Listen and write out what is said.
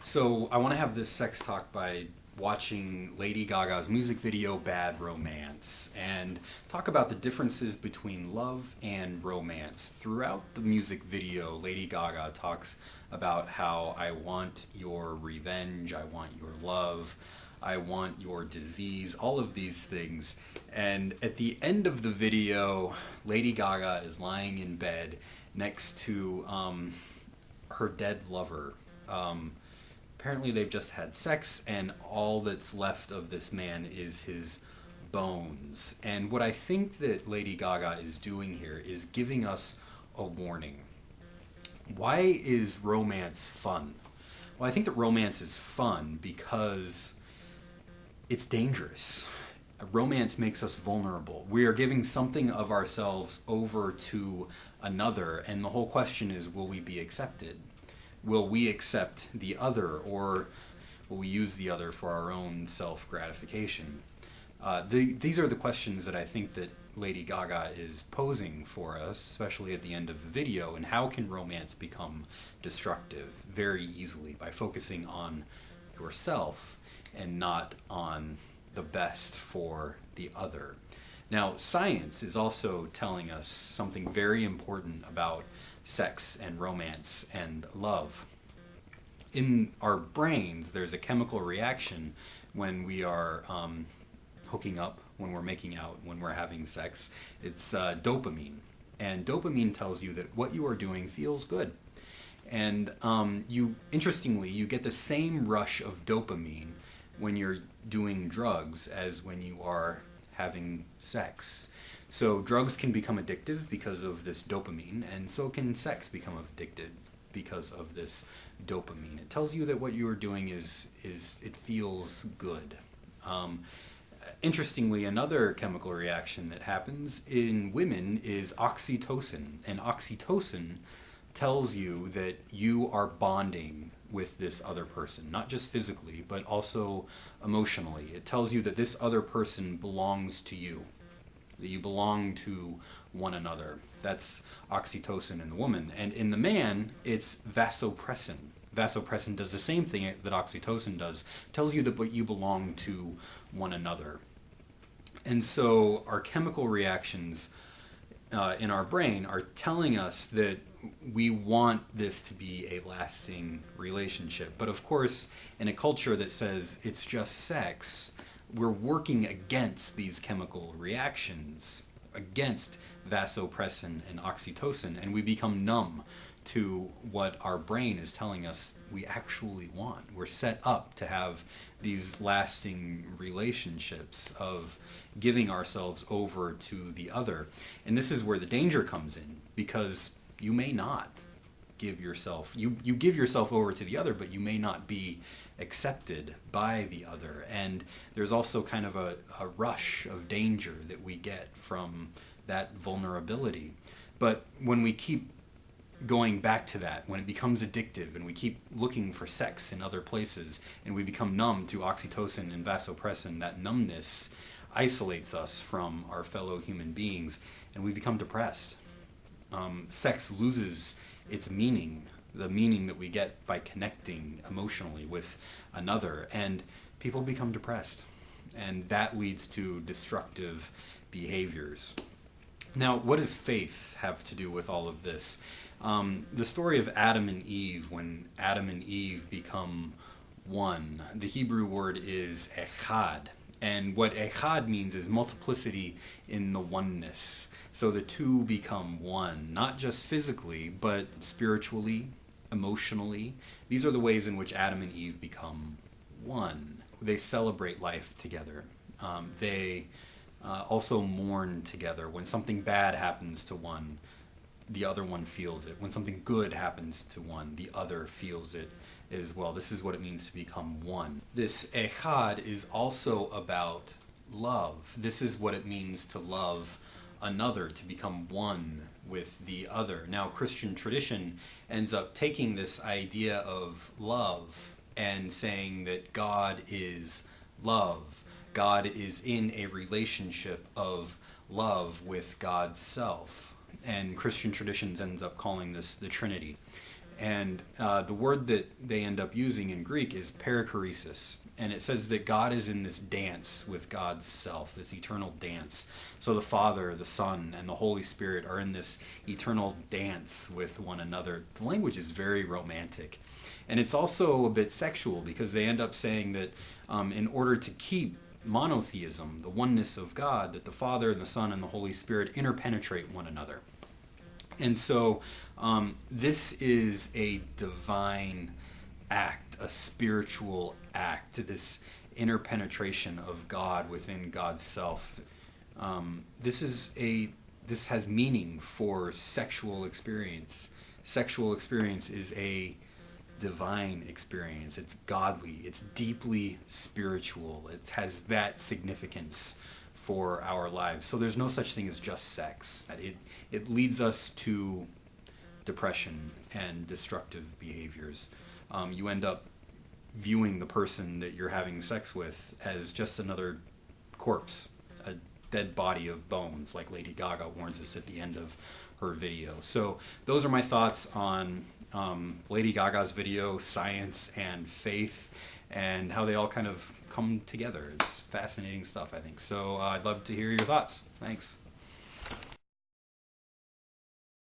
So I want to have this sex talk by watching Lady Gaga's music video Bad Romance and talk about the differences between love and romance. Throughout the music video, Lady Gaga talks about how I want your revenge, I want your love, I want your disease, all of these things. And at the end of the video, Lady Gaga is lying in bed next to her dead lover. Um, Apparently they've just had sex and all that's left of this man is his bones. And what I think that Lady Gaga is doing here is giving us a warning. Why is romance fun? Well, I think that romance is fun because it's dangerous. Romance makes us vulnerable. We are giving something of ourselves over to another, and the whole question is, will we be accepted? Will we accept the other, or will we use the other for our own self-gratification? These are the questions that I think that Lady Gaga is posing for us, especially at the end of the video. And how can romance become destructive? Very easily, by focusing on yourself and not on the best for the other. Now, science is also telling us something very important about sex and romance and love. In our brains, there's a chemical reaction when we are hooking up, when we're making out, when we're having sex. It's dopamine. And dopamine tells you that what you are doing feels good. And interestingly, you get the same rush of dopamine when you're doing drugs as when you are having sex. So drugs can become addictive because of this dopamine, and so can sex become addicted because of this dopamine. It tells you that what you are doing is it feels good. Interestingly, another chemical reaction that happens in women is oxytocin, and oxytocin tells you that you are bonding with this other person, not just physically, but also emotionally. It tells you that this other person belongs to you, that you belong to one another. That's oxytocin in the woman. And in the man, it's vasopressin. Vasopressin does the same thing that oxytocin does, tells you that you belong to one another. And so our chemical reactions in our brain are telling us that we want this to be a lasting relationship. But of course, in a culture that says it's just sex, we're working against these chemical reactions, against vasopressin and oxytocin, and we become numb to what our brain is telling us we actually want. We're set up to have these lasting relationships of giving ourselves over to the other. And this is where the danger comes in, because you may not give yourself, you give yourself over to the other, but you may not be accepted by the other. And there's also kind of a rush of danger that we get from that vulnerability. But when we keep going back to that, when it becomes addictive and we keep looking for sex in other places and we become numb to oxytocin and vasopressin, that numbness isolates us from our fellow human beings and we become depressed. Sex loses its meaning, the meaning that we get by connecting emotionally with another, and people become depressed, and that leads to destructive behaviors. Now, what does faith have to do with all of this? The story of Adam and Eve, when Adam and Eve become one, the Hebrew word is echad. And what echad means is multiplicity in the oneness. So the two become one, not just physically, but spiritually, emotionally. These are the ways in which Adam and Eve become one. They celebrate life together. They also mourn together. When something bad happens to one, the other one feels it. When something good happens to one, the other feels it as well. This is what it means to become one. This echad is also about love. This is what it means to love another, to become one with the other. Now, Christian tradition ends up taking this idea of love and saying that God is love. God is in a relationship of love with God's self. And Christian traditions ends up calling this the Trinity. And the word that they end up using in Greek is perichoresis. And it says that God is in this dance with God's self, this eternal dance. So the Father, the Son, and the Holy Spirit are in this eternal dance with one another. The language is very romantic. And it's also a bit sexual, because they end up saying that in order to keep monotheism, the oneness of God, that the Father and the Son and the Holy Spirit interpenetrate one another. And so this is a divine act, a spiritual act, this interpenetration of God within God's self. This has meaning for sexual experience. Sexual experience is a divine experience. It's godly. It's deeply spiritual. It has that significance for our lives. So there's no such thing as just sex. It leads us to depression and destructive behaviors. You end up viewing the person that you're having sex with as just another corpse, a dead body of bones, like Lady Gaga warns us at the end of her video. So those are my thoughts on Lady Gaga's video, science and faith, and how they all kind of come together. It's fascinating stuff, I think. So I'd love to hear your thoughts. Thanks.